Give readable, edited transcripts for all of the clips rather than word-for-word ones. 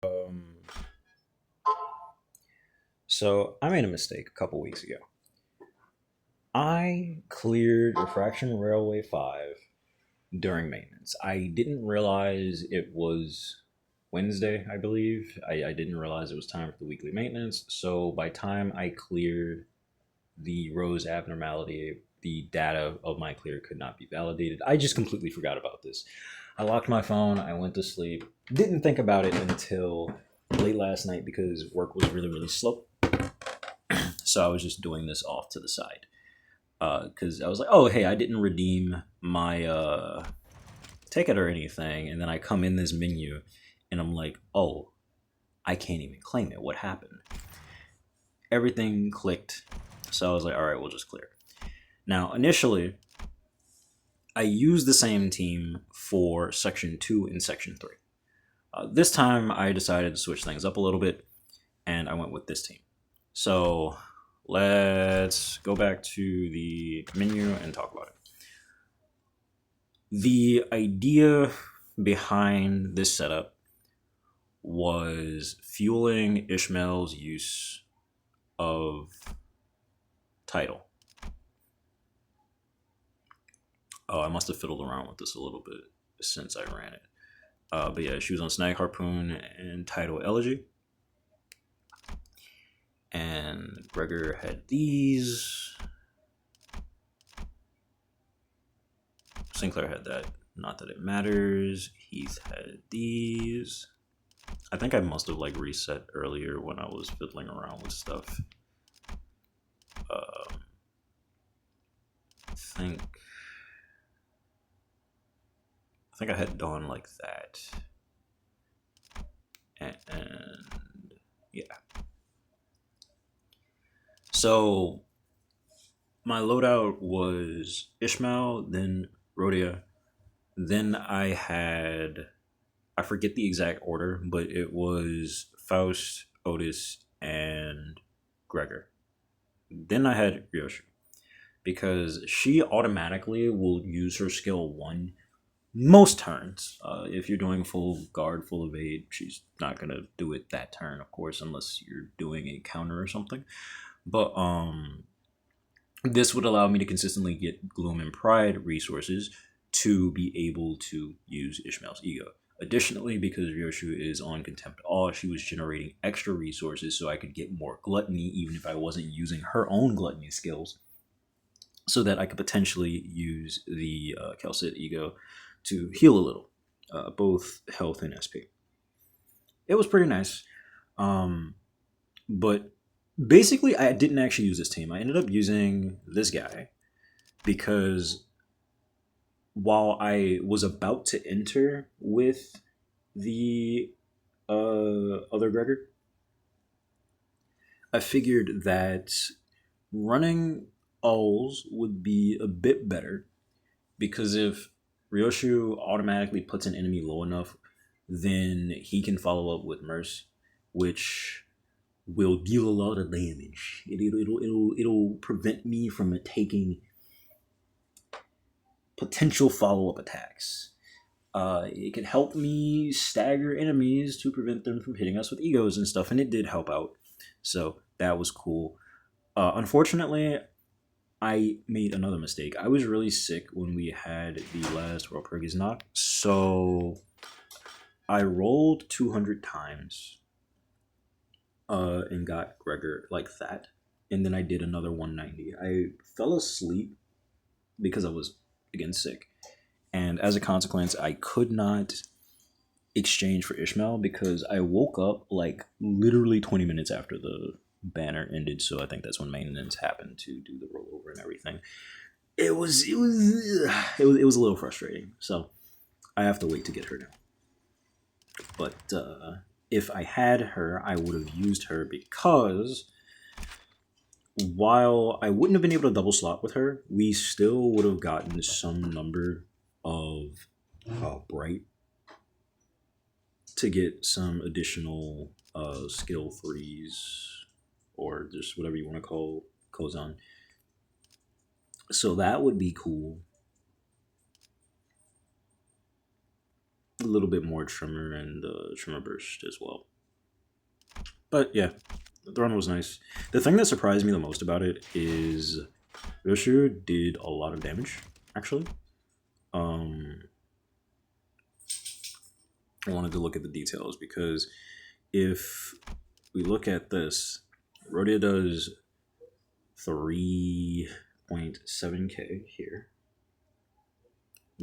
Um, so I made a mistake a couple weeks ago. I cleared Refraction Railway 5 during maintenance. I didn't realize it was Wednesday, I believe. I didn't realize it was time for the weekly maintenance. So by time I cleared the Rose abnormality, the data of my clear could not be validated. I just completely forgot about this. I locked my phone, I went to sleep, didn't think about it until late last night because work was really, really slow. So I was just doing this off to the side. Because I was like, oh, hey, I didn't redeem my ticket or anything. And then I come in this menu and I'm like, oh, I can't even claim it. What happened? Everything clicked. So I was like, all right, we'll just clear. Now, initially, I used the same team for Section 2 and Section 3. This time, I decided to switch things up a little bit, and I went with this team. So let's go back to the menu and talk about it. The idea behind this setup was fueling Ishmael's use of title. Oh, I must have fiddled around with this a little bit since I ran it. But yeah, she was on Snag Harpoon and Title Elegy. And Gregor had these. Sinclair had that. Not that it matters. Heath had these. I think I must have like reset earlier when I was fiddling around with stuff. I think I had Dawn like that. And yeah. So my loadout was Ishmael, then Rhodia, then I forget the exact order, but it was Faust, Otis, and Gregor. Then I had Ryoshu because she automatically will use her skill 1 most turns. If you're doing full guard, full evade, she's not gonna do it that turn, of course, unless you're doing a counter or something. But this would allow me to consistently get Gloom and Pride resources to be able to use Ishmael's Ego. Additionally, because Ryoshu is on Contempt Awe, she was generating extra resources so I could get more Gluttony even if I wasn't using her own Gluttony skills, so that I could potentially use the Kelsit Ego to heal a little, both health and SP. It was pretty nice. But basically, I didn't actually use this team. I ended up using this guy because while I was about to enter with the other Gregor, I figured that running Owls would be a bit better because if Ryoshu automatically puts an enemy low enough, then he can follow up with Merce, which will deal a lot of damage. It'll prevent me from taking potential follow up attacks. It can help me stagger enemies to prevent them from hitting us with egos and stuff, and it did help out. So that was cool. Unfortunately, I made another mistake. I was really sick when we had the last World Perkins knock, so I rolled 200 times and got Gregor like that, and then I did another 190. I fell asleep because I was, again, sick, and as a consequence, I could not exchange for Ishmael because I woke up like literally 20 minutes after the banner ended, so I think that's when maintenance happened to do the rollover and everything. It was a little frustrating. So I have to wait to get her now. But if I had her, I would have used her because while I wouldn't have been able to double slot with her, we still would have gotten some number of bright to get some additional skill threes or just whatever you want to call Kozan. So that would be cool. A little bit more Tremor and Tremor Burst as well. But yeah, the run was nice. The thing that surprised me the most about it is Roshu did a lot of damage, actually. Um, I wanted to look at the details because if we look at this, Rhodia does 3.7k here.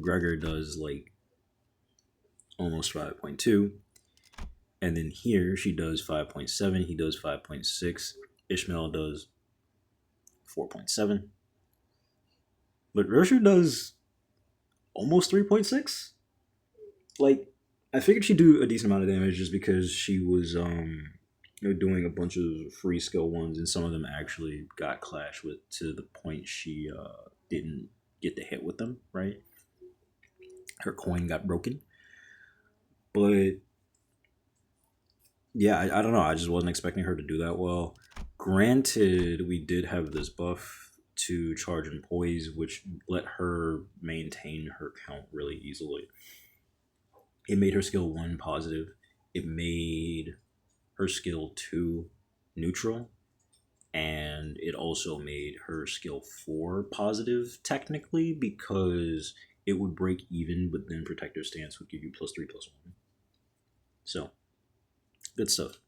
Gregor does like almost 5.2. And then here she does 5.7, he does 5.6, Ishmael does 4.7. But Roshu does almost 3.6. Like, I figured she'd do a decent amount of damage just because she was doing a bunch of free skill ones, and some of them actually got clashed with to the point she didn't get to hit with them. Right, her coin got broken. But yeah, I don't know. I just wasn't expecting her to do that well. Granted, we did have this buff to charge and poise, which let her maintain her count really easily. It made her skill 1 positive. It made her skill 2 neutral. And it also made her skill 4 positive, technically, because it would break even, but then Protector Stance would give you +3/+1. So, good stuff.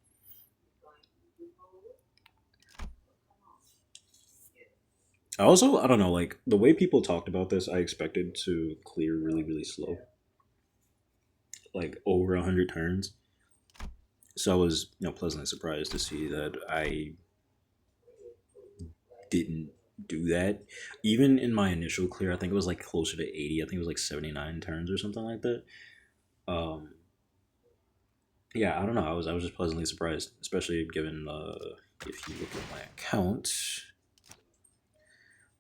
I don't know, like, the way people talked about this, I expected to clear really, really slow. Like, over 100 turns. So I was, pleasantly surprised to see that I didn't do that. Even in my initial clear, I think it was like closer to 80. I think it was like 79 turns or something like that. Um, yeah, I don't know. I was just pleasantly surprised, especially given if you look at my account,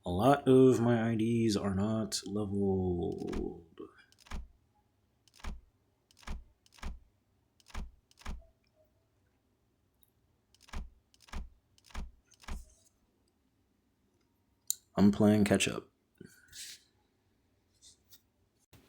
a lot of my IDs are not leveled. I'm playing catch up.